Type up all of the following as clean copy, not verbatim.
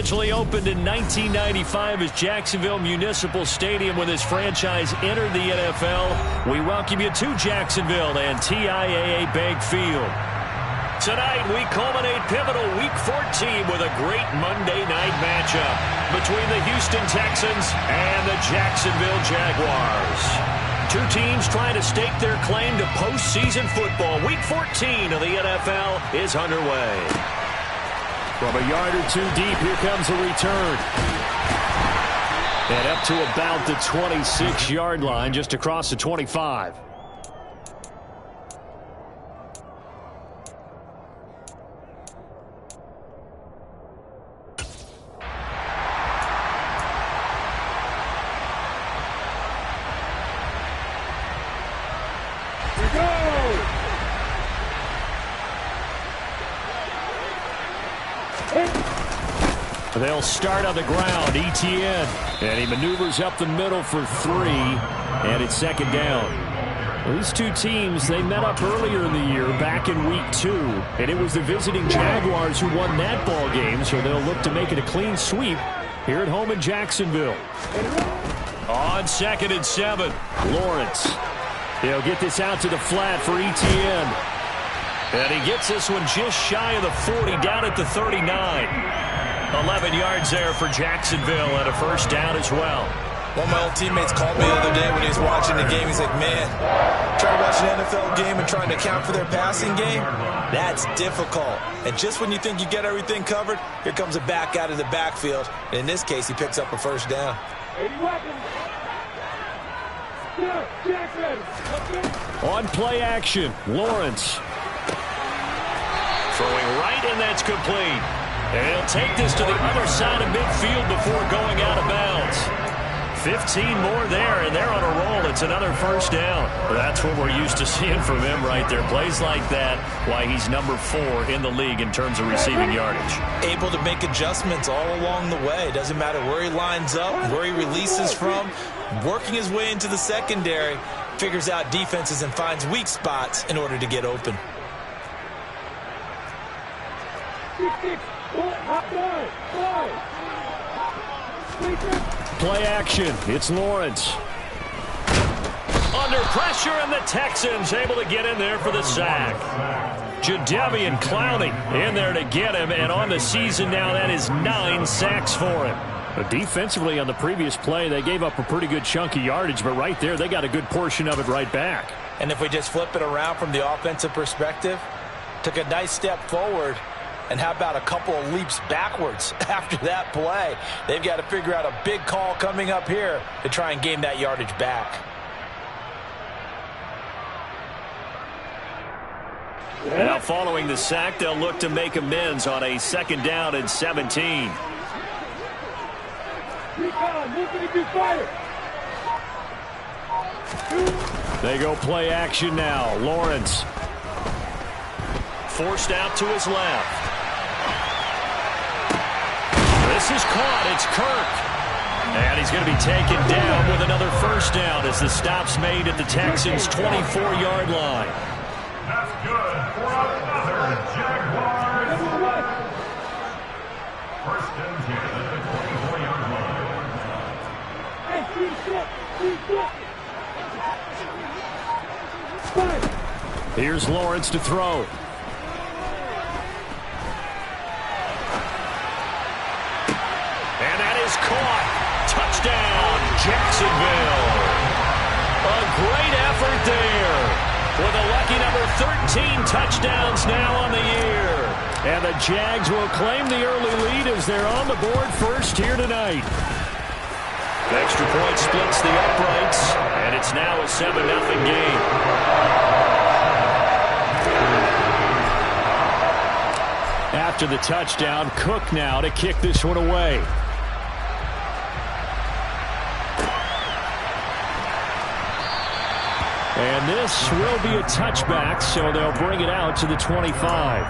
Originally opened in 1995 as Jacksonville Municipal Stadium when this franchise entered the NFL, we welcome you to Jacksonville and TIAA Bank Field. Tonight, we culminate pivotal Week 14 with a great Monday night matchup between the Houston Texans and the Jacksonville Jaguars. Two teams trying to stake their claim to postseason football. Week 14 of the NFL is underway. From a yard or two deep, here comes a return. And up to about the 26-yard line, just across the 25. They'll start on the ground. Etienne. And he maneuvers up the middle for 3. And it's second down. Well, these two teams, they met up earlier in the year, back in Week 2. And it was the visiting Jaguars who won that ball game, so they'll look to make it a clean sweep here at home in Jacksonville. On 2nd and 7, Lawrence. He'll get this out to the flat for Etienne. And he gets this one just shy of the 40, down at the 39. 11 yards there for Jacksonville and a first down as well. One of my old teammates called me the other day when he was watching the game. He's like, man, trying to watch an NFL game and trying to account for their passing game, that's difficult. And just when you think you get everything covered, here comes a back out of the backfield. And in this case, he picks up a first down. On play action, Lawrence. Throwing right, and that's complete. And he'll take this to the other side of midfield before going out of bounds. 15 more there, and they're on a roll. It's another first down. That's what we're used to seeing from him right there. Plays like that, why he's number 4 in the league in terms of receiving yardage. Able to make adjustments all along the way. Doesn't matter where he lines up, where he releases from. Working his way into the secondary, figures out defenses and finds weak spots in order to get open. Play action. It's Lawrence. Under pressure, and the Texans able to get in there for the sack. Jadeveon Clowney in there to get him, and on the season now, that is 9 sacks for him. But defensively on the previous play, they gave up a pretty good chunk of yardage, but right there, they got a good portion of it right back. And if we just flip it around from the offensive perspective, took a nice step forward, and how about a couple of leaps backwards after that play? They've got to figure out a big call coming up here to try and gain that yardage back. Now following the sack, they'll look to make amends on a 2nd down and 17. They go play action now. Lawrence. Forced out to his left. This is caught. It's Kirk. And he's going to be taken down with another first down as the stop's made at the Texans' 24-yard line. That's good for another Jaguars. First and 10 at the 24-yard line. Here's Lawrence to throw. And that is caught. Touchdown, Jacksonville. A great effort there. With a lucky number 13 touchdowns now on the year. And the Jags will claim the early lead as they're on the board first here tonight. The extra point splits the uprights, and it's now a 7-0 game. After the touchdown, Cook now to kick this one away. And this will be a touchback, so they'll bring it out to the 25.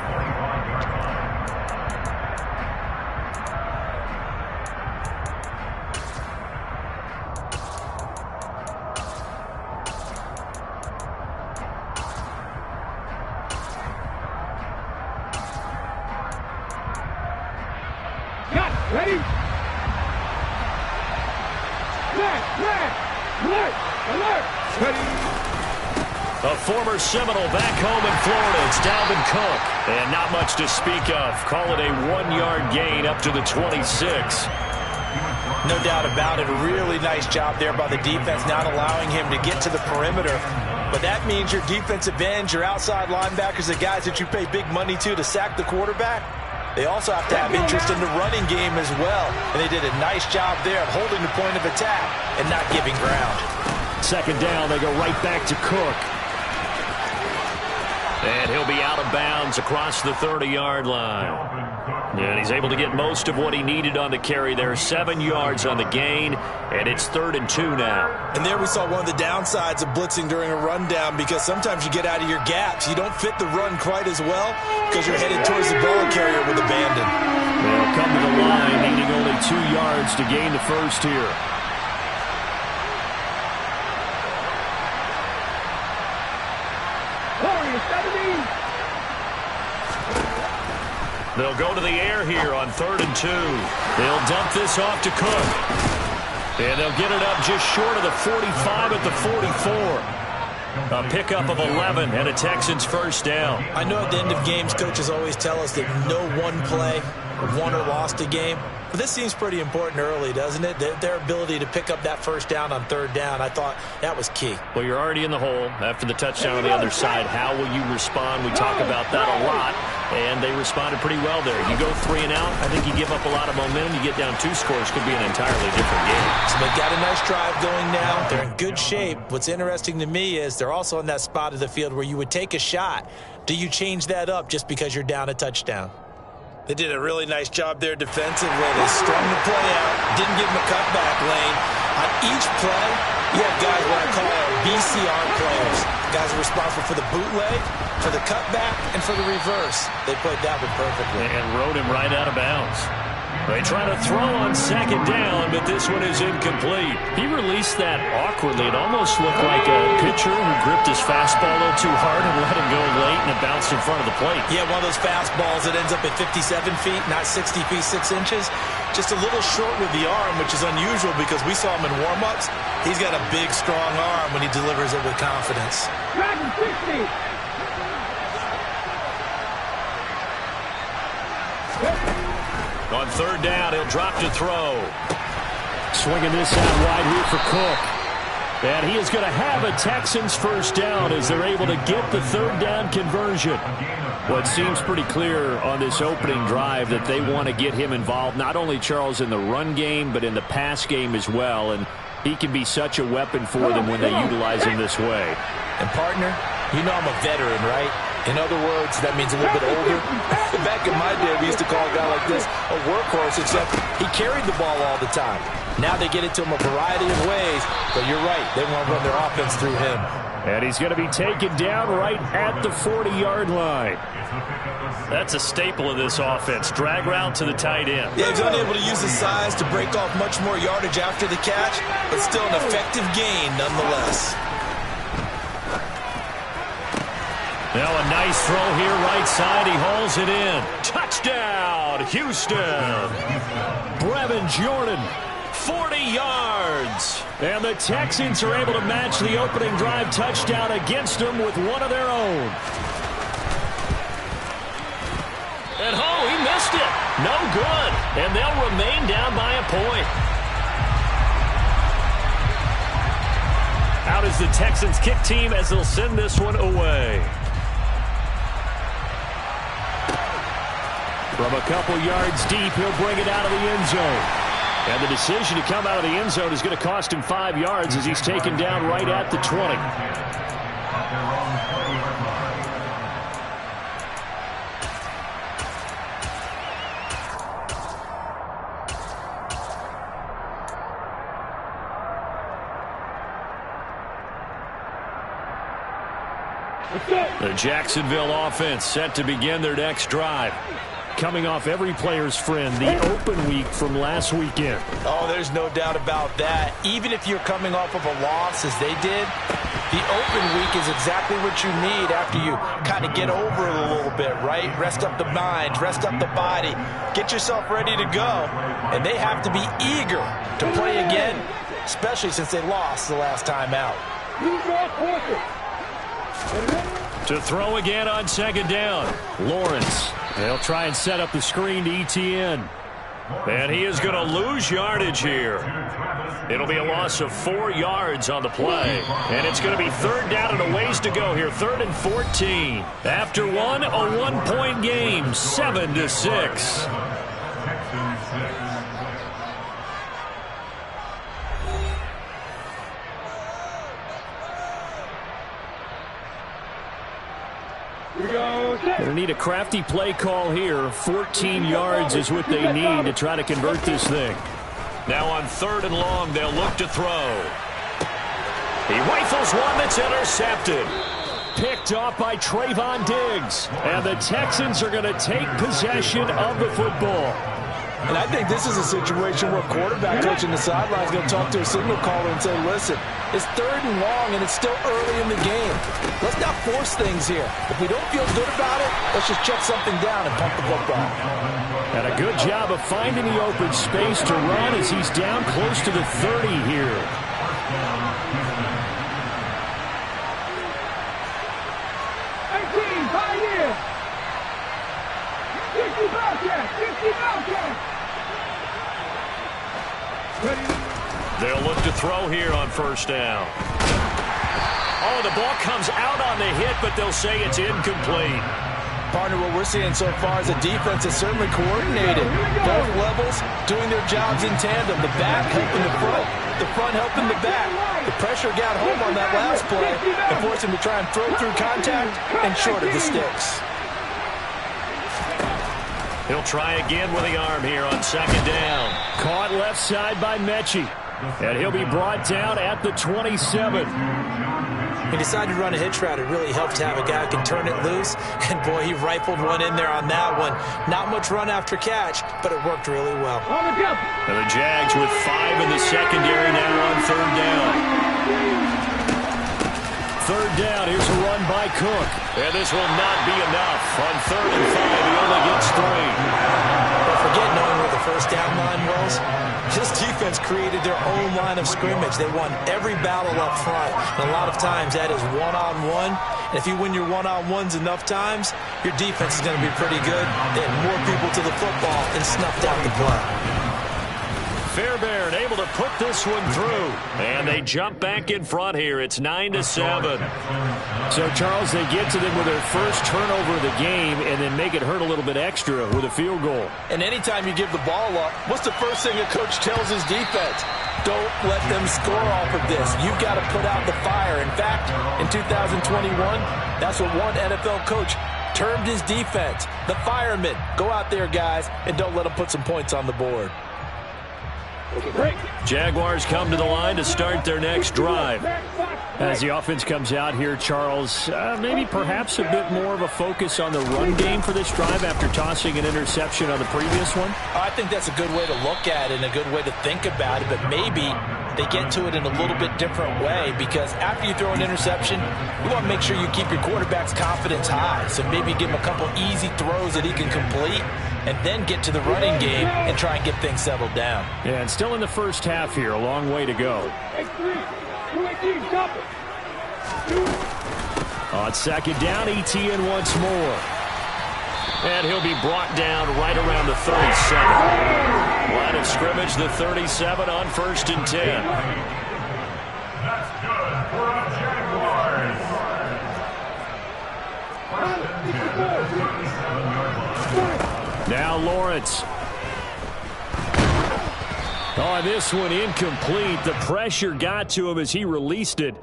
Cut. Ready? Alert. Alert. Ready. A former Seminole back home in Florida. It's Dalvin Cook. And not much to speak of. Call it a 1-yard gain up to the 26. No doubt about it. A really nice job there by the defense, not allowing him to get to the perimeter. But that means your defensive ends, your outside linebackers, the guys that you pay big money to sack the quarterback, they also have to have interest in the running game as well. And they did a nice job there of holding the point of attack and not giving ground. Second down, they go right back to Cook. And he'll be out of bounds across the 30-yard line. And he's able to get most of what he needed on the carry there. 7 yards on the gain, and it's 3rd and 2 now. And there we saw one of the downsides of blitzing during a rundown, because sometimes you get out of your gaps. You don't fit the run quite as well because you're headed towards the ball carrier with abandon. They'll come to the line, needing only 2 yards to gain the first here. They'll go to the air here on 3rd and 2. They'll dump this off to Cook. And they'll get it up just short of the 45 at the 44. A pickup of 11 and a Texans first down. I know at the end of games, coaches always tell us that no one play won or lost a game. But this seems pretty important early, doesn't it? Their ability to pick up that first down on 3rd down, I thought that was key. Well, you're already in the hole after the touchdown on the other side. How will you respond? We talk about that a lot, and they responded pretty well there. You go 3 and out, I think you give up a lot of momentum. You get down 2 scores, could be an entirely different game. So they've got a nice drive going now. They're in good shape. What's interesting to me is they're also in that spot of the field where you would take a shot. Do you change that up just because you're down a touchdown? They did a really nice job there defensively. They strung the play out, didn't give him a cutback lane. On each play, you have guys what I call BCR players. Guys are responsible for the bootleg, for the cutback, and for the reverse. They played that one perfectly. And rode him right out of bounds. They try to throw on 2nd down, but this one is incomplete. He released that awkwardly. It almost looked like a pitcher who gripped his fastball a little too hard and let it go late, and it bounced in front of the plate. Yeah, one of those fastballs that ends up at 57 feet, not 60 feet, 6 inches. Just a little short with the arm, which is unusual because we saw him in warm-ups. He's got a big, strong arm when he delivers it with confidence. Dragon 60. On 3rd down, he'll drop to throw. Swinging this out wide here for Cook. And he is going to have a Texans first down as they're able to get the 3rd down conversion. Well, it seems pretty clear on this opening drive that they want to get him involved, not only, Charles, in the run game, but in the pass game as well. And he can be such a weapon for them when they utilize him this way. And, partner, you know I'm a veteran, right? In other words, that means a little bit older. Back in my day, we used to call a guy like this a workhorse, except he carried the ball all the time. Now they get it to him a variety of ways, but you're right. They want to run their offense through him. And he's going to be taken down right at the 40-yard line. That's a staple of this offense. Drag route to the tight end. Yeah, he's unable to use his size to break off much more yardage after the catch, but still an effective gain nonetheless. Now a nice throw here right side. He hauls it in. Touchdown, Houston. Brevin Jordan, 40 yards. And the Texans are able to match the opening drive touchdown against them with one of their own. And he missed it. No good. And they'll remain down by a point. Out is the Texans kick team as they'll send this one away. From a couple yards deep, he'll bring it out of the end zone. And the decision to come out of the end zone is going to cost him 5 yards as he's taken down right at the 20. The Jacksonville offense set to begin their next drive. coming off every player's friend, the open week from last weekend. Oh, there's no doubt about that. Even if you're coming off of a loss, as they did, the open week is exactly what you need after you kind of get over it a little bit, right? Rest up the mind, rest up the body, get yourself ready to go. And they have to be eager to play again, especially since they lost the last time out. To throw again on second down, Lawrence. They'll try and set up the screen to Etienne. And he is going to lose yardage here. It'll be a loss of 4 yards on the play. And it's going to be third down and a ways to go here. 3rd and 14. After one, a 1-point game, 7-6. Going to need a crafty play call here. 14 yards is what they need to try to convert this thing. Now on 3rd and long, they'll look to throw. He rifles one that's intercepted. Picked off by Trayvon Diggs. And the Texans are going to take possession of the football. And I think this is a situation where quarterback coach in the sideline is going to talk to a signal caller and say, listen, it's 3rd and long and it's still early in the game. Let's not force things here. If we don't feel good about it, let's just check something down and pump the football. And a good job of finding the open space to run as he's down close to the 30 here. They'll look to throw here on 1st down. Oh, the ball comes out on the hit, but they'll say it's incomplete. Partner, what we're seeing so far is a defense that's certainly coordinated. Both levels doing their jobs in tandem. The back helping the front helping the back. The pressure got home on that last play and forced him to try and throw through contact and short of the sticks. He'll try again with the arm here on 2nd down. Caught left side by Mechie. And he'll be brought down at the 27. He decided to run a hitch route. It really helped to have a guy who can turn it loose. And, boy, he rifled one in there on that one. Not much run after catch, but it worked really well. And the Jags with 5 in the secondary now on 3rd down. 3rd down, here's a run by Cook. And this will not be enough. On 3rd and 5, he only gets 3. But forget knowing where the 1st down line was. This defense created their own line of scrimmage. They won every battle up front. And a lot of times that is one-on-one. And if you win your one-on-ones enough times, your defense is going to be pretty good. They had more people to the football and snuffed out the play. Fairbairn able to put this one through. And they jump back in front here. It's 9-7. So, Charles, they get to them with their first turnover of the game and then make it hurt a little bit extra with a field goal. And anytime you give the ball up, what's the first thing a coach tells his defense? Don't let them score off of this. You've got to put out the fire. In fact, in 2021, that's what one NFL coach termed his defense. The firemen. Go out there, guys, and don't let them put some points on the board. Jaguars come to the line to start their next drive. As the offense comes out here, Charles, maybe perhaps a bit more of a focus on the run game for this drive after tossing an interception on the previous one? I think that's a good way to look at it and a good way to think about it, but maybe they get to it in a little bit different way because after you throw an interception, you want to make sure you keep your quarterback's confidence high. So maybe give him a couple easy throws that he can complete and then get to the running game and try and get things settled down. Yeah, and still in the first half here, a long way to go. On 2nd down, Etienne once more. And he'll be brought down right around the 37. Line of scrimmage, the 37 on 1st and 10. That's good for the Jaguars. Now Lawrence. Oh, this one incomplete. The pressure got to him as he released it.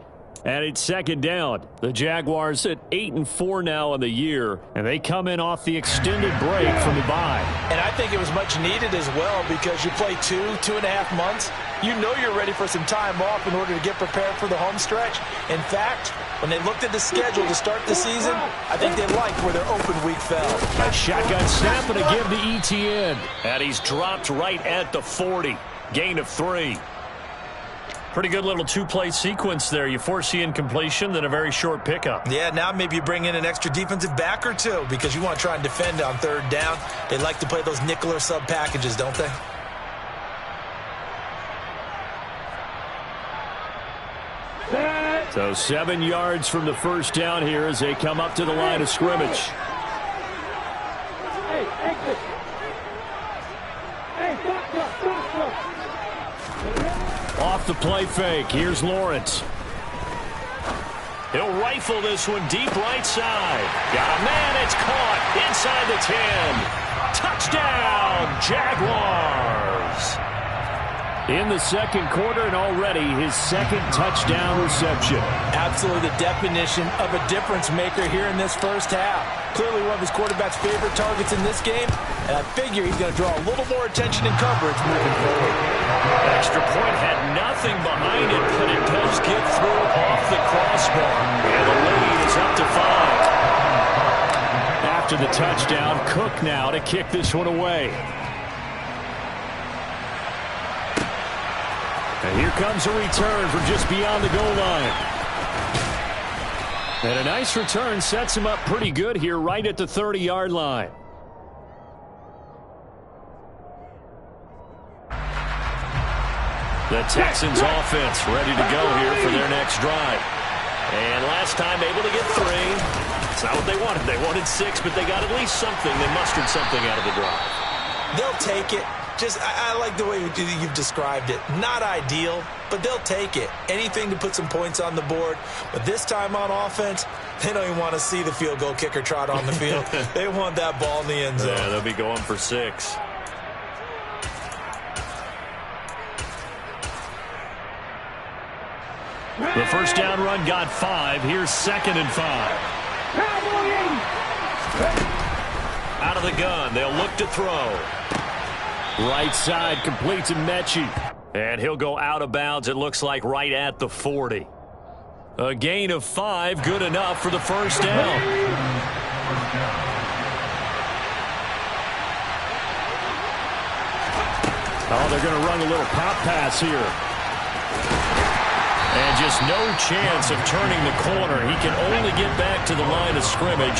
And it's 2nd down. The Jaguars at 8-4 now on the year, and they come in off the extended break from the bye. And I think it was much needed as well because you play 2.5 months you know you're ready for some time off in order to get prepared for the home stretch. In fact, when they looked at the schedule to start the season, I think they liked where their open week fell. A shotgun snap and a give to ETN. And he's dropped right at the 40. Gain of 3. Pretty good little two-play sequence there. You force the incompletion, then a very short pickup. Yeah, now maybe you bring in an extra defensive back or two because you want to try and defend on third down. They like to play those nickel or sub packages, don't they? So 7 yards from the first down here as they come up to the line of scrimmage. Hey, exit. Hey, stop. Off the play fake. Here's Lawrence. He'll rifle this one deep right side. Got a man. It's caught inside the 10. Touchdown, Jaguars. In the second quarter and already his second touchdown reception. Absolutely the definition of a difference maker here in this first half. Clearly one of his quarterback's favorite targets in this game, and I figure he's going to draw a little more attention and coverage moving forward. Extra point had nothing behind it, but it does get through off the crossbar. And the lead is up to 5. After the touchdown, Cook now to kick this one away. And here comes a return from just beyond the goal line. And a nice return sets him up pretty good here right at the 30-yard line. The Texans offense ready to go here for their next drive. And last time able to get 3. It's not what they wanted. They wanted 6, but they got at least something. They mustered something out of the drive. They'll take it. I like the way you've described it. Not ideal, but they'll take it. Anything to put some points on the board. But this time on offense, they don't even want to see the field goal kicker trot on the field. They want that ball in the end zone. Yeah, they'll be going for 6. The first down run got 5. Here's 2nd and 5. Out of the gun. They'll look to throw. Right side complete to Mechie. And he'll go out of bounds, it looks like, right at the 40. A gain of 5, good enough for the first down. Oh, they're going to run a little pop pass here. And just no chance of turning the corner. He can only get back to the line of scrimmage.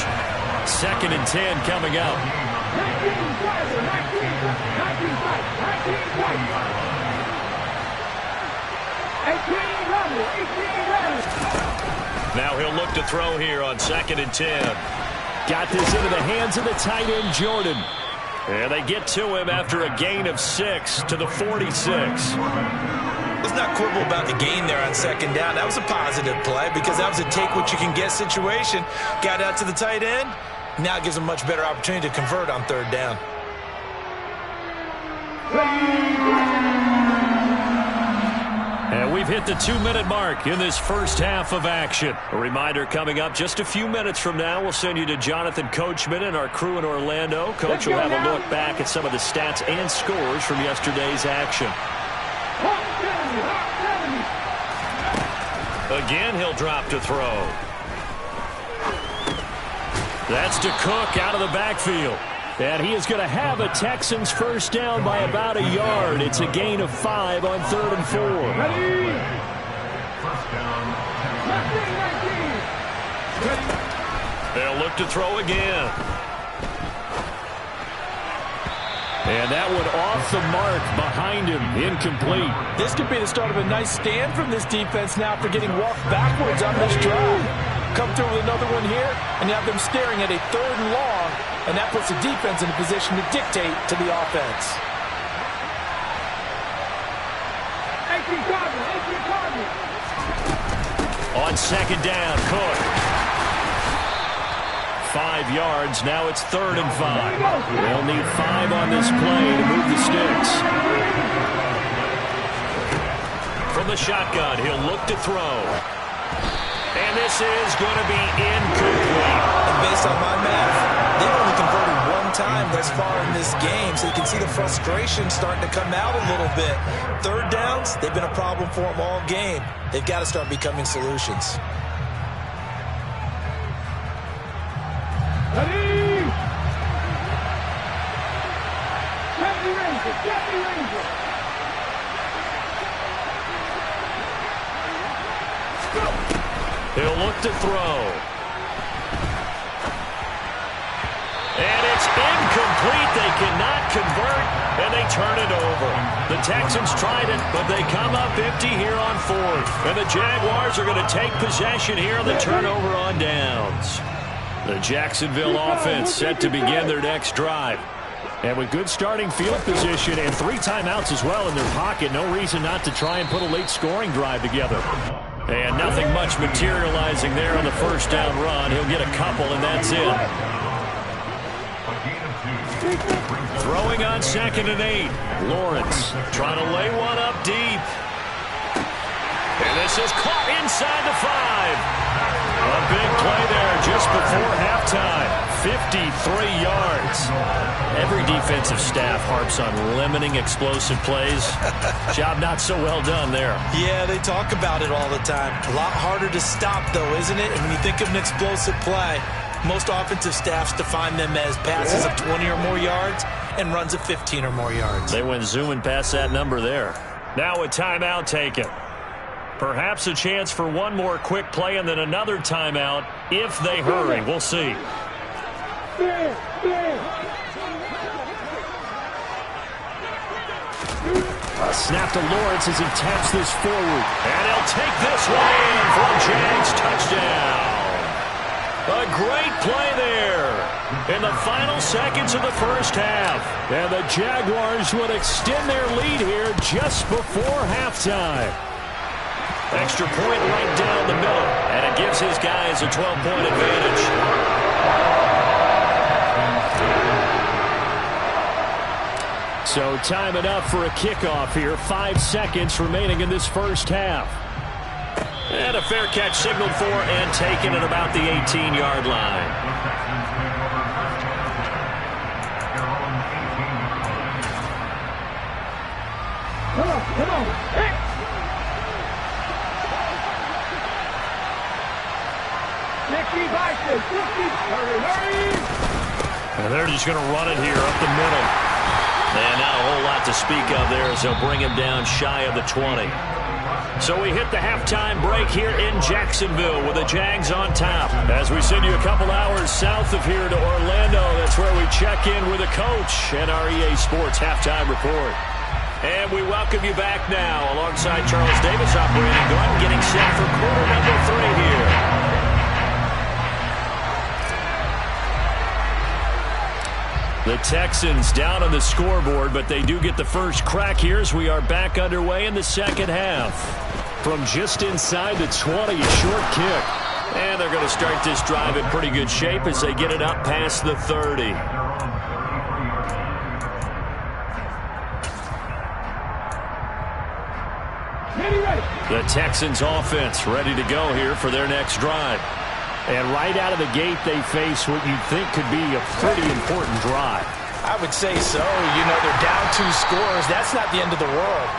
2nd and 10 coming up. Now he'll look to throw here on 2nd and 10. Got this into the hands of the tight end, Jordan. And they get to him after a gain of 6 to the 46. Let's not quibble about the gain there on 2nd down. That was a positive play because that was a take-what-you-can-get situation. Got out to the tight end. Now it gives them a much better opportunity to convert on 3rd down. And we've hit the 2-minute mark in this first half of action. A reminder coming up just a few minutes from now, we'll send you to Jonathan Coachman and our crew in Orlando. Coach will have a look back at some of the stats and scores from yesterday's action. Again, he'll drop to throw. That's to Cook out of the backfield. And he is going to have a Texans first down by about a yard. It's a gain of 5 on 3rd and 4. Ready? They'll look to throw again. And that one off the mark behind him, incomplete. This could be the start of a nice stand from this defense now for getting walked backwards on this drive. Come through with another one here, and you have them staring at a 3rd and long, and that puts the defense in a position to dictate to the offense. On 2nd down, Cook. 5 yards, now it's 3rd and 5. They'll need 5 on this play to move the sticks. From the shotgun, he'll look to throw. And this is going to be incomplete. And based on my math, they've only converted 1 time time thus far in this game, so you can see the frustration starting to come out a little bit. Third downs, they've been a problem for them all game. They've got to start becoming solutions. Ready! Get the Ranger! He'll look to throw. And it's incomplete. They cannot convert, and they turn it over. The Texans tried it, but they come up empty here on fourth. And the Jaguars are going to take possession here on the turnover on downs. The Jacksonville offense set to begin their next drive. And with good starting field position and 3 timeouts as well in their pocket, no reason not to try and put a late scoring drive together. And nothing much materializing there on the first down run. He'll get a couple, and that's it. Throwing on 2nd and 8. Lawrence trying to lay one up deep. And this is caught inside the 5. A big play there just before halftime. 53 yards. Every defensive staff harps on limiting explosive plays. Job not so well done there. Yeah, they talk about it all the time. A lot harder to stop, though, isn't it? And when you think of an explosive play, most offensive staffs define them as passes of 20 or more yards and runs of 15 or more yards. They went zooming past that number there. Now a timeout taken. Perhaps a chance for one more quick play and then another timeout if they hurry. We'll see. A snap to Lawrence as he taps this forward. And he'll take this one in for a Jags touchdown. A great play there in the final seconds of the first half. And the Jaguars would extend their lead here just before halftime. Extra point right down the middle. And it gives his guys a 12-point advantage. So time enough for a kickoff here. 5 seconds remaining in this first half. And a fair catch signaled for and taken at about the 18-yard line. Come on. Hey. Hurry. And they're just going to run it here up the middle. And not a whole lot to speak of there as they'll bring him down shy of the 20. So we hit the halftime break here in Jacksonville with the Jags on top. As we send you a couple hours south of here to Orlando, that's where we check in with the coach and our EA Sports halftime report. And we welcome you back now alongside Charles Davis operating gun, getting set for quarter number 3 here. The Texans down on the scoreboard, but they do get the first crack here as we are back underway in the second half. From just inside the 20, a short kick. And they're going to start this drive in pretty good shape as they get it up past the 30. The Texans offense ready to go here for their next drive. And right out of the gate, they face what you'd think could be a pretty important drive. I would say so. You know, they're down 2 scores. That's not the end of the world.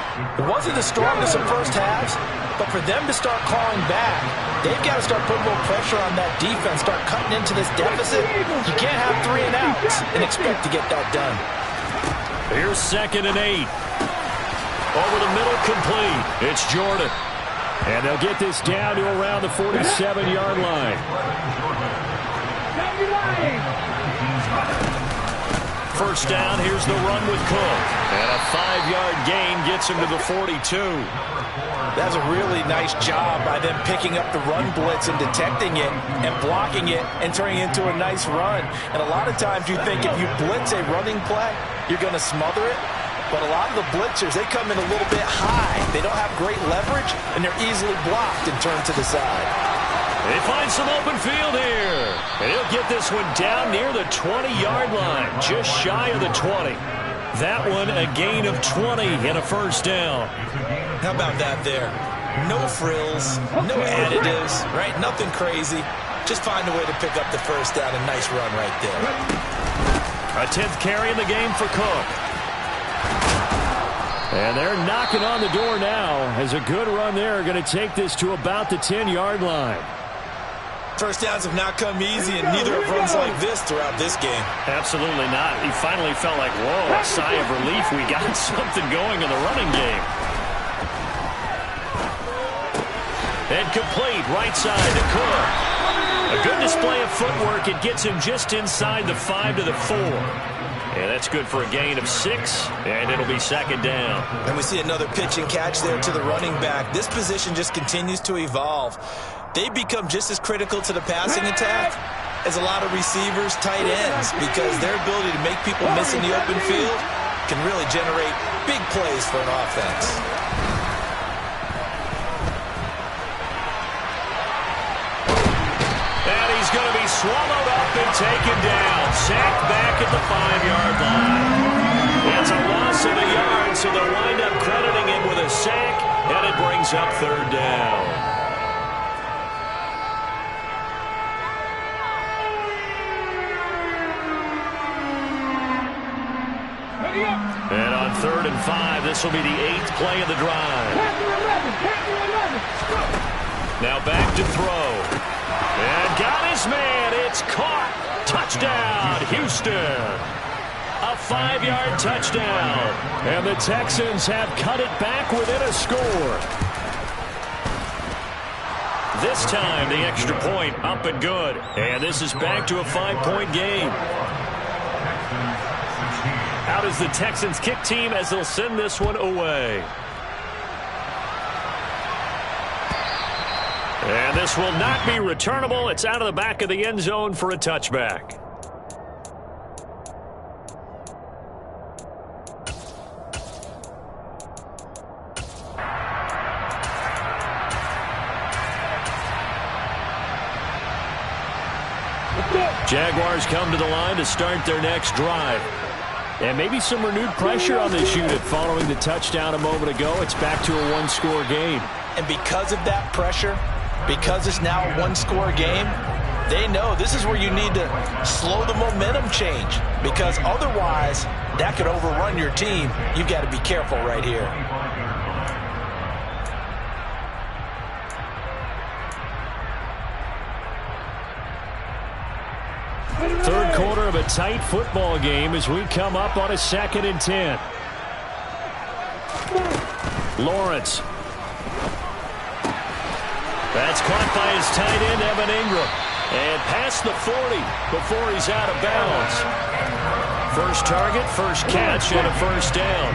It wasn't the strongest of first halves, but for them to start clawing back, they've got to start putting a little pressure on that defense, start cutting into this deficit. You can't have 3 and outs and expect to get that done. Here's 2nd and 8. Over the middle, complete. It's Jordan. And they'll get this down to around the 47-yard line. First down, here's the run with Cook. And a 5-yard gain gets him to the 42. That's a really nice job by them picking up the run blitz and detecting it and blocking it and turning it into a nice run. And a lot of times you think if you blitz a running play, you're going to smother it. But a lot of the blitzers, they come in a little bit high. They don't have great leverage, and they're easily blocked and turned to the side. They find some open field here. And he'll get this one down near the 20-yard line, just shy of the 20. That one a gain of 20 and a first down. How about that there? No frills, no additives, right? Nothing crazy. Just find a way to pick up the first down. A nice run right there. A 10th carry in the game for Cook. And they're knocking on the door now as a good run there. Going to take this to about the 10-yard line. First downs have not come easy, and neither have runs like this throughout this game. Absolutely not. He finally felt like, whoa, a sigh of relief. We got something going in the running game. And complete, right side to Cook. A good display of footwork. It gets him just inside the 5 to the 4. And that's good for a gain of 6, and it'll be second down. And we see another pitch and catch there to the running back. This position just continues to evolve. They become just as critical to the passing attack as a lot of receivers, tight ends, because their ability to make people miss in the open field can really generate big plays for an offense. And he's going to be swallowed up and taken down. Sacked back at the 5-yard line. It's a loss of a yard, so they'll wind up crediting him with a sack, and it brings up third down. And on 3rd and 5, this will be the 8th play of the drive. Now back to throw. And got his man. It's caught. Touchdown, Houston. A 5-yard touchdown. And the Texans have cut it back within a score. This time, the extra point up and good. And this is back to a 5-point game. Out is the Texans kick team as they'll send this one away. And this will not be returnable. It's out of the back of the end zone for a touchback. Jaguars come to the line to start their next drive. And maybe some renewed pressure on this unit following the touchdown a moment ago. It's back to a one-score game. And because of that pressure, because it's now a one-score game, they know this is where you need to slow the momentum change, because otherwise that could overrun your team. You've got to be careful right here. Third quarter of a tight football game as we come up on a 2nd and 10. Lawrence. That's caught by his tight end, Evan Ingram. And past the 40 before he's out of bounds. First target, first catch, and a first down.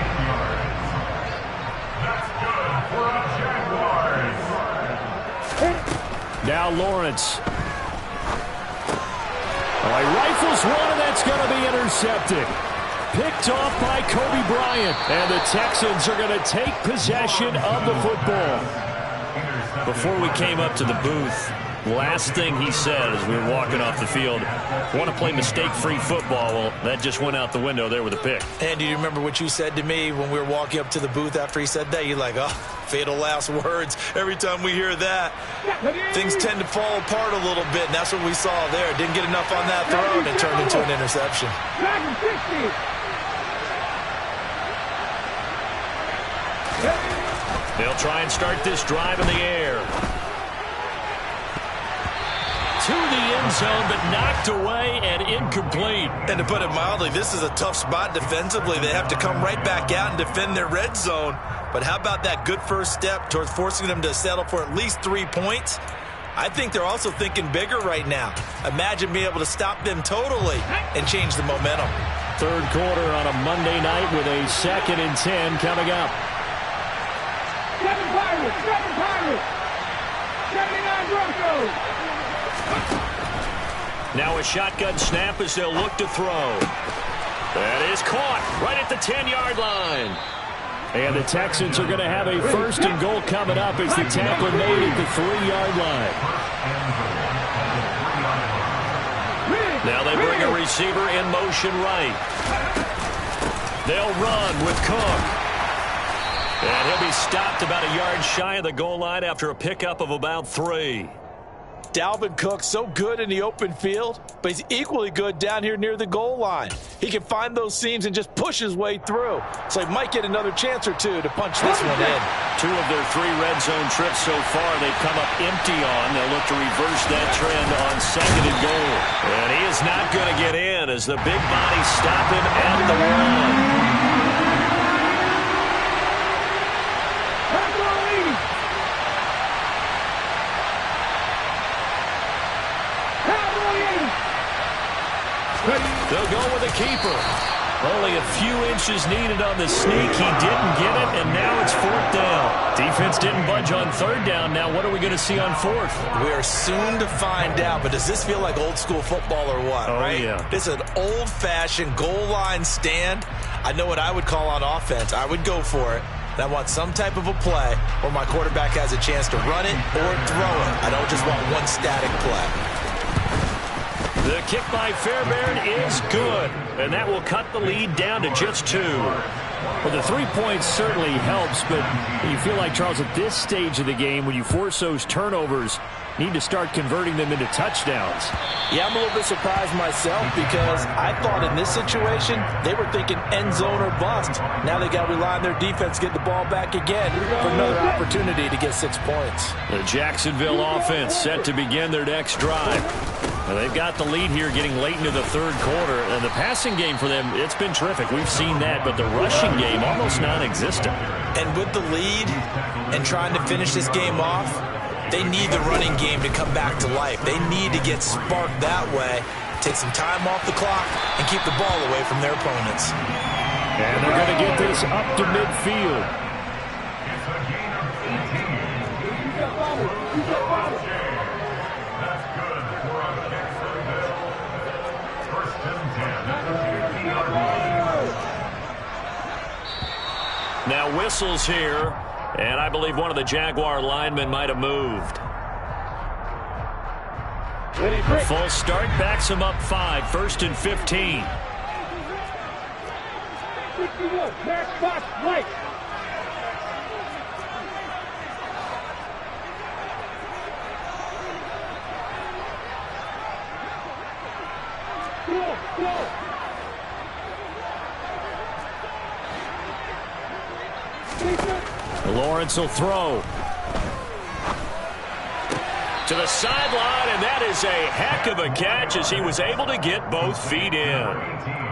Now Lawrence. He rifles one, and that's going to be intercepted. Picked off by Kobe Bryant. And the Texans are going to take possession of the football. Before we came up to the booth, last thing he said as we were walking off the field, want to play mistake-free football. Well, that just went out the window there with a pick. And do you remember what you said to me when we were walking up to the booth after he said that? You're like, oh, fatal last words. Every time we hear that, things tend to fall apart a little bit, and that's what we saw there. Didn't get enough on that throw, and it turned into an interception. They'll try and start this drive in the air. To the end zone, but knocked away and incomplete. And to put it mildly, this is a tough spot defensively. They have to come right back out and defend their red zone. But how about that good first step towards forcing them to settle for at least 3 points? I think they're also thinking bigger right now. Imagine being able to stop them totally and change the momentum. Third quarter on a Monday night with a 2nd and 10 coming up. 7 Pirates, 79 Broncos. Now a shotgun snap as they'll look to throw. That is caught right at the 10-yard line. And the Texans are going to have a 1st and goal coming up as the tackle made at the 3-yard line. Now they bring a receiver in motion right. They'll run with Cook. And he'll be stopped about a yard shy of the goal line after a pickup of about 3. Dalvin Cook, so good in the open field, but he's equally good down here near the goal line. He can find those seams and just push his way through. So he might get another chance or two to punch this one in. 2 of their 3 red zone trips so far they've come up empty on. They'll look to reverse that trend on 2nd and goal. And he is not going to get in as the big bodies stop him at the 1. They'll go with a keeper. Only a few inches needed on the sneak. He didn't get it, and now it's 4th down. Defense didn't budge on 3rd down. Now what are we going to see on 4th? We are soon to find out, but does this feel like old school football or what? Oh, right? Yeah. This is an old-fashioned goal line stand. I know what I would call on offense. I would go for it. And I want some type of a play where my quarterback has a chance to run it or throw it. I don't just want one static play. The kick by Fairbairn is good, and that will cut the lead down to just 2. Well, the 3 points certainly helps, but you feel like, Charles, at this stage of the game, when you force those turnovers, need to start converting them into touchdowns. Yeah, I'm a little bit surprised myself because I thought in this situation they were thinking end zone or bust. Now they got to rely on their defense to get the ball back again for another opportunity to get 6 points. The Jacksonville offense set to begin their next drive. Well, they've got the lead here getting late into the 3rd quarter, and the passing game for them, it's been terrific. We've seen that, but the rushing game almost non-existent. And with the lead and trying to finish this game off, they need the running game to come back to life. They need to get sparked that way, take some time off the clock, and keep the ball away from their opponents. And they're going to get this up to midfield. Now whistles here, and I believe one of the Jaguar linemen might have moved. A full start backs him up 5, 1st and 15. Lawrence will throw to the sideline, and that is a heck of a catch as he was able to get both feet in.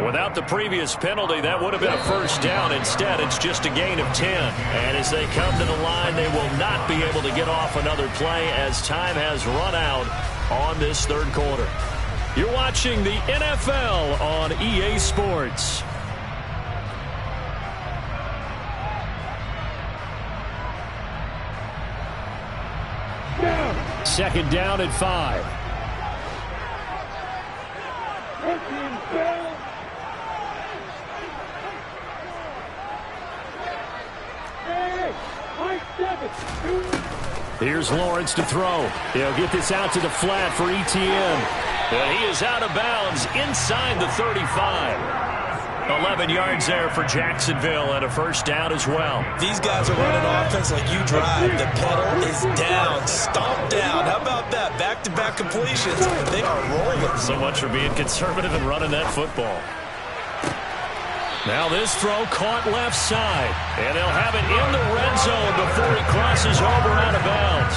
Without the previous penalty, that would have been a 1st down. Instead, it's just a gain of 10. And as they come to the line, they will not be able to get off another play as time has run out on this 3rd quarter. You're watching the NFL on EA Sports. Second down at 5. Here's Lawrence to throw. He'll get this out to the flat for Etienne. And he is out of bounds inside the 35. 11 yards there for Jacksonville and a 1st down as well. These guys are running offense like you drive. The pedal is down, stomped down. How about that? Back-to-back completions. They are rolling. So much for being conservative and running that football. Now this throw caught left side. And they'll have it in the red zone before he crosses over out of bounds.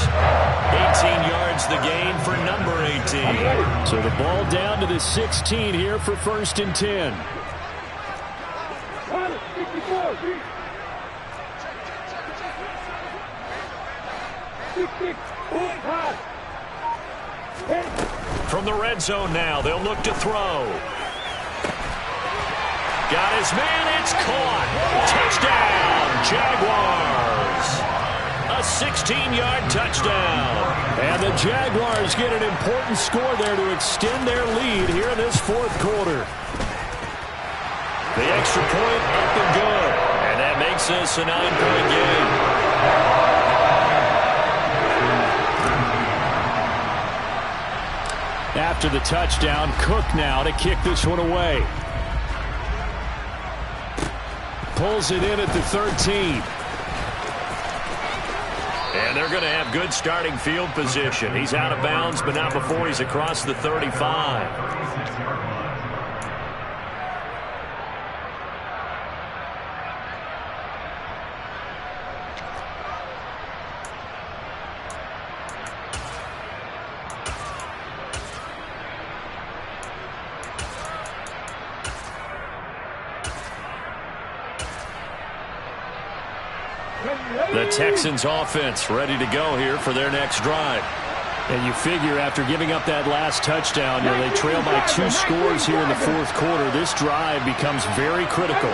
18 yards the gain for number 18. So the ball down to the 16 here for 1st and 10. From the red zone now, they'll look to throw. Got his man, it's caught. Touchdown, Jaguars. A 16-yard touchdown. And the Jaguars get an important score there to extend their lead here in this 4th quarter. The extra point up and good. And that makes this a 9-point game. After the touchdown, Cook now to kick this one away. Pulls it in at the 13. And And they're going to have good starting field position. He's out of bounds, but not before he's across the 35. The Texans offense ready to go here for their next drive. And you figure after giving up that last touchdown, they trail by 2 scores here in the fourth quarter. This drive becomes very critical.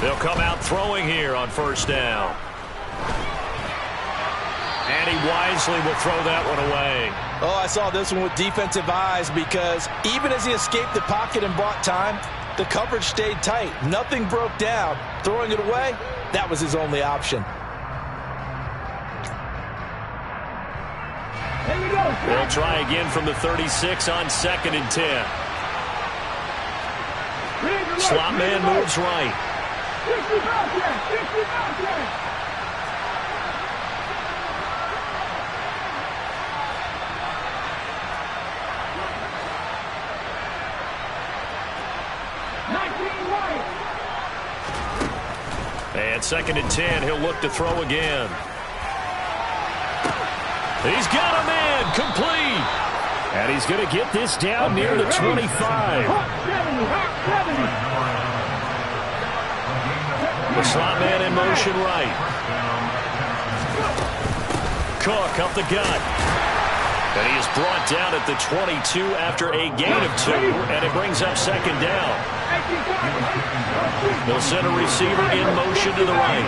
They'll come out throwing here on first down. And he wisely will throw that one away. Oh, I saw this one with defensive eyes because even as he escaped the pocket and bought time, the coverage stayed tight. Nothing broke down. Throwing it away, that was his only option. They'll try again from the 36 on 2nd and 10. Slot man moves right. 19 right. And 2nd and 10, he'll look to throw again. He's got a man, complete. And he's going to get this down near the 25. The slot man in motion right. Cook up the gut. And he is brought down at the 22 after a gain of 2, and it brings up 2nd down. They'll send a receiver in motion to the right.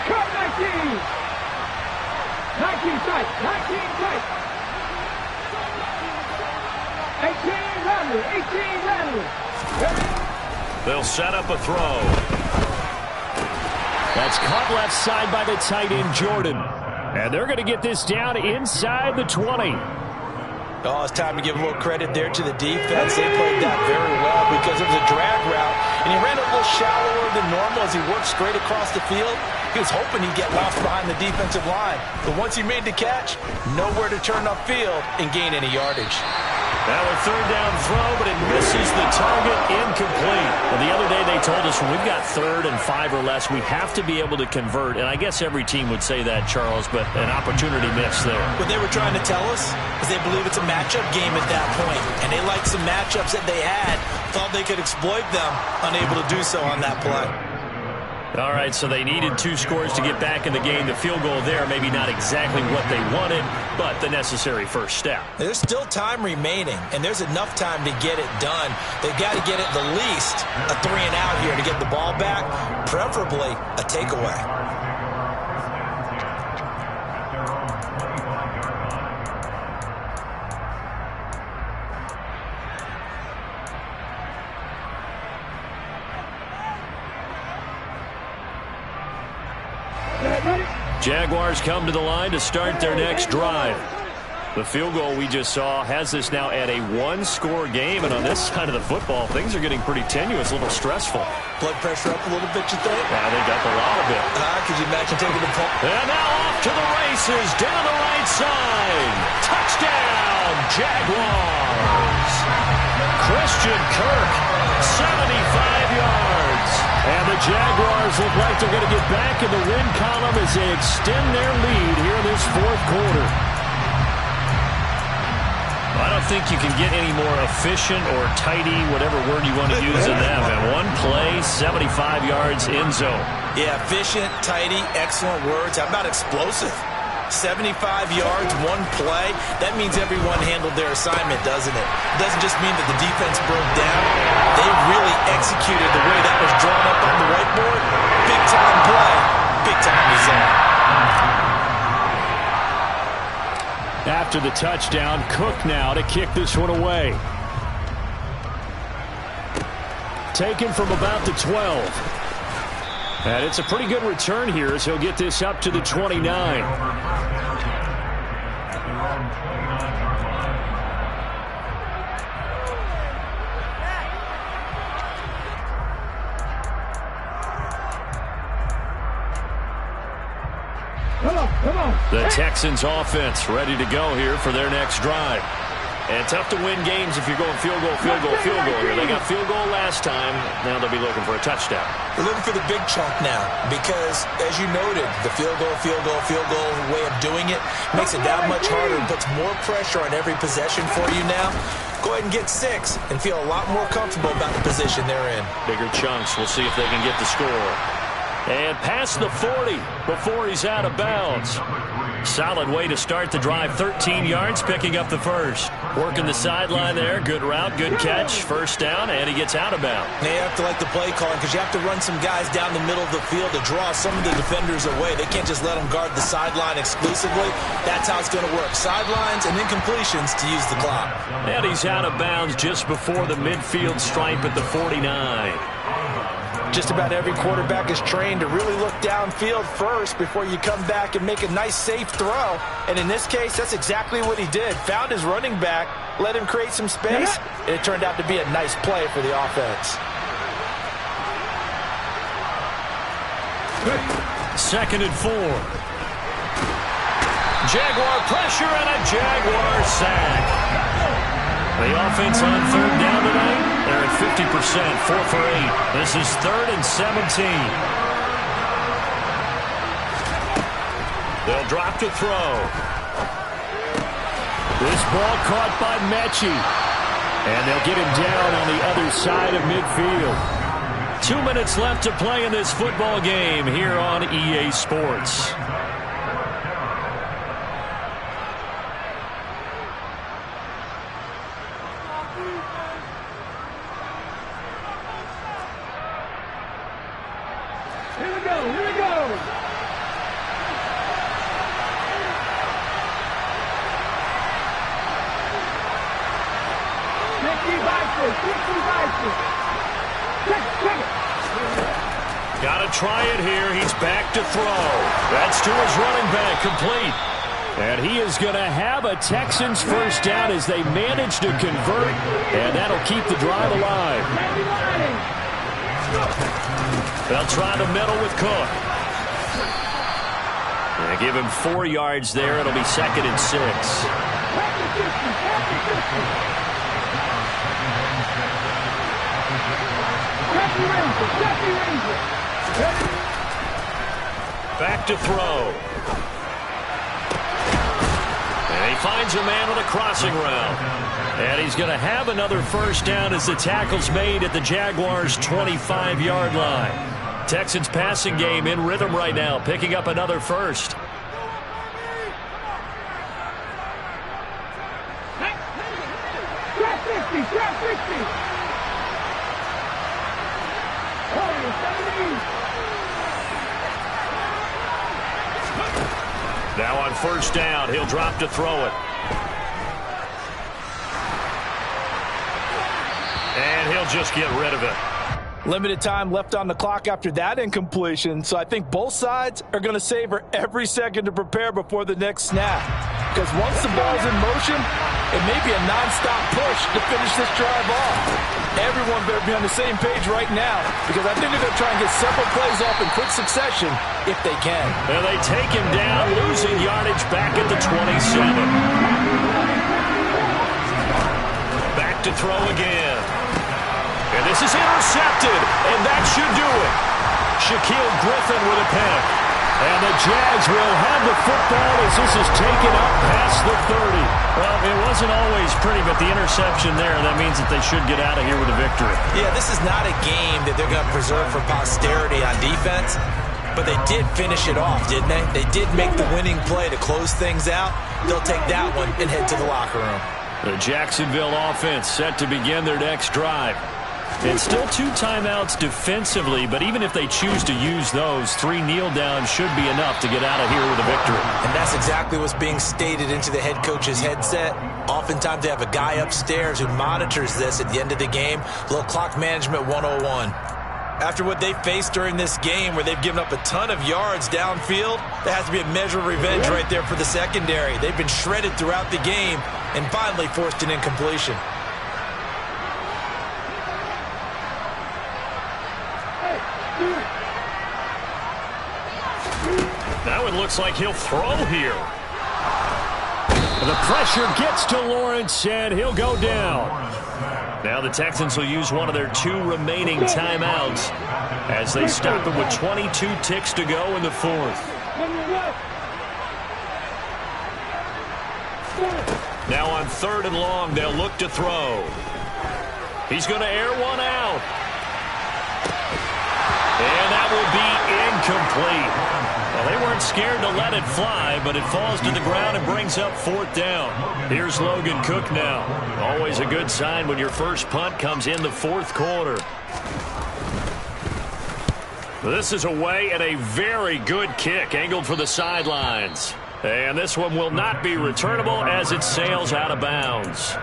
Cut 19. 19 tight. 19 tight. 18 rattle. 18 rattle. They'll set up a throw. That's caught left side by the tight end, Jordan. And they're going to get this down inside the 20. Oh, it's time to give a little credit there to the defense. They played that very well because it was a drag route, and he ran a little shallower than normal as he worked straight across the field. He was hoping he'd get lost behind the defensive line. But once he made the catch, nowhere to turn upfield and gain any yardage. Now a 3rd down throw, but it misses the target, incomplete. Well, the other day they told us when we've got 3rd and 5 or less, we have to be able to convert. And I guess every team would say that, Charles, but an opportunity missed there. What they were trying to tell us is they believe it's a matchup game at that point. And they liked some matchups that they had, thought they could exploit them, unable to do so on that play. All right, so they needed 2 scores to get back in the game. The field goal there, maybe not exactly what they wanted, but the necessary first step. There's still time remaining, and there's enough time to get it done. They've got to get at the least a 3 and out here to get the ball back, preferably a takeaway. Jaguars come to the line to start their next drive. The field goal we just saw has this now at a 1-score game, and on this side of the football, things are getting pretty tenuous, a little stressful. Blood pressure up a little bit, you think? I think up a lot of it. Could you imagine taking the ball? And now off to the races, down the right side. Touchdown, Jaguars. Christian Kirk, 75 yards. And the Jaguars look like they're going to get back in the win column as they extend their lead here in this fourth quarter. I don't think you can get any more efficient or tidy, whatever word you want to use in that. And 1 play, 75 yards, end zone. Yeah, efficient, tidy, excellent words. How about explosive? 75 yards, 1 play. That means everyone handled their assignment, doesn't it? It doesn't just mean that the defense broke down. They really executed the way that was drawn up on the whiteboard. Big-time play, big-time result. After the touchdown, Cook now to kick this one away. Taken from about the 12. And it's a pretty good return here as he'll get this up to the 29. Come on. The Texans offense ready to go here for their next drive. And tough to win games if you're going field goal here. They got field goal last time. Now they'll be looking for a touchdown. They're looking for the big chunk now because, as you noted, the field goal way of doing it makes it that much harder and puts more pressure on every possession for you now. Go ahead and get 6 and feel a lot more comfortable about the position they're in. Bigger chunks. We'll see if they can get the score. And past the 40 before he's out of bounds. Solid way to start the drive. 13 yards, picking up the first. Working the sideline there. Good route, good catch. First down, and he gets out of bounds. They have to like the play calling because you have to run some guys down the middle of the field to draw some of the defenders away. They can't just let them guard the sideline exclusively. That's how it's going to work. Sidelines and incompletions to use the clock. And he's out of bounds just before the midfield stripe at the 49. Just about every quarterback is trained to really look downfield first before you come back and make a nice, safe throw. And in this case, that's exactly what he did. Found his running back, let him create some space, and it turned out to be a nice play for the offense. 2nd and 4. Jaguar pressure and a Jaguar sack. The offense on 3rd down tonight, they're at 50%, 4 for 8. This is 3rd and 17. They'll drop to throw. This ball caught by Mechie. And they'll get him down on the other side of midfield. 2 minutes left to play in this football game here on EA Sports. Here we go. Got to try it here. He's back to throw. That's to his running back, complete. And he is going to have a Texans first down as they manage to convert, and that'll keep the drive alive. They'll try the middle with Cook. They give him 4 yards there. It'll be 2nd and 6. Back to throw. And he finds a man on a crossing route. And he's going to have another first down as the tackle's made at the Jaguars' 25-yard line. Texans passing game in rhythm right now, picking up another first. Now on first down, he'll drop to throw it. And he'll just get rid of it. Limited time left on the clock after that incompletion, so I think both sides are going to savor every second to prepare before the next snap. Because once the ball's in motion, it may be a non-stop push to finish this drive off. Everyone better be on the same page right now, because I think they're going to try and get several plays off in quick succession if they can. And they take him down, losing yardage back at the 27. Back to throw again. And this is intercepted, and that should do it. Shaquille Griffin with a pick. And the Jags will have the football as this is taken up past the 30. Well, it wasn't always pretty, but the interception there, that means that they should get out of here with a victory. Yeah, this is not a game that they're going to preserve for posterity on defense, but they did finish it off, didn't they? They did make the winning play to close things out. They'll take that one and head to the locker room. The Jacksonville offense set to begin their next drive. And still 2 timeouts defensively, but even if they choose to use those, 3 kneel downs should be enough to get out of here with a victory. And that's exactly what's being stated into the head coach's headset. Oftentimes they have a guy upstairs who monitors this at the end of the game. A little clock management 101. After what they faced during this game where they've given up a ton of yards downfield, there has to be a measure of revenge right there for the secondary. They've been shredded throughout the game and finally forced an incompletion. Now it looks like he'll throw here. The pressure gets to Lawrence, and he'll go down. Now the Texans will use one of their 2 remaining timeouts as they stop it with 22 ticks to go in the 4th. Now on 3rd and long, they'll look to throw. He's going to air one out. And that will be incomplete. Well, they weren't scared to let it fly, but it falls to the ground and brings up 4th down. Here's Logan Cook now. Always a good sign when your first punt comes in the 4th quarter. This is away and a very good kick angled for the sidelines. And this one will not be returnable as it sails out of bounds.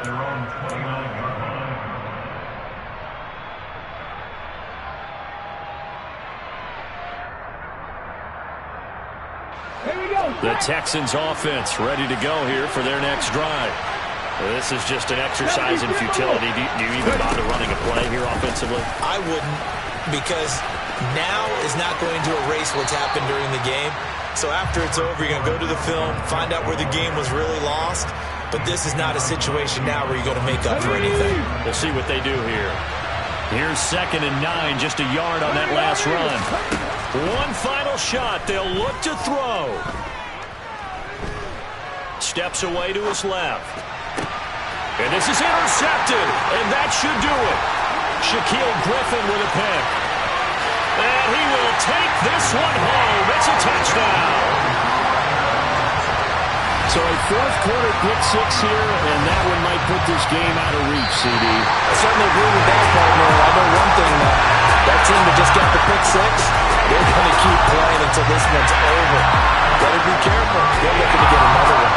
The Texans offense ready to go here for their next drive. This is just an exercise in futility. Do you even bother running a play here offensively? I wouldn't, because now is not going to erase what's happened during the game. So after it's over, you're going to go to the film, find out where the game was really lost. But this is not a situation now where you're going to make up for anything. We'll see what they do here. Here's 2nd and 9, just a yard on that last run. One final shot. They'll look to throw. Steps away to his left. And this is intercepted, and that should do it. Shaquille Griffin with a pick. And he will take this one home. It's a touchdown. So a 4th quarter pick 6 here, and that one might put this game out of reach, CD. I certainly agree with that, partner. I know one thing, that team that just got the pick 6, they're going to keep playing until this one's over. Better be careful. They're looking to get another one.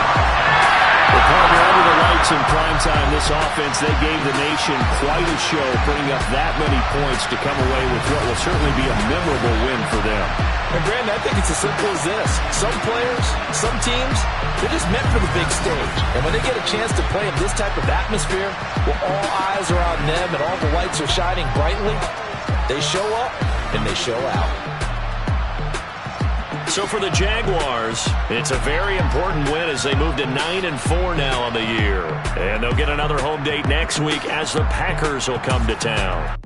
Well, partner, under the lights in primetime, this offense, they gave the nation quite a show, putting up that many points to come away with what will certainly be a memorable win for them. And, Brandon, I think it's as simple as this. Some players, some teams, they're just meant for the big stage. And when they get a chance to play in this type of atmosphere, where all eyes are on them and all the lights are shining brightly, they show up and they show out. So for the Jaguars, it's a very important win as they move to 9-4 now on the year. And they'll get another home date next week as the Packers will come to town.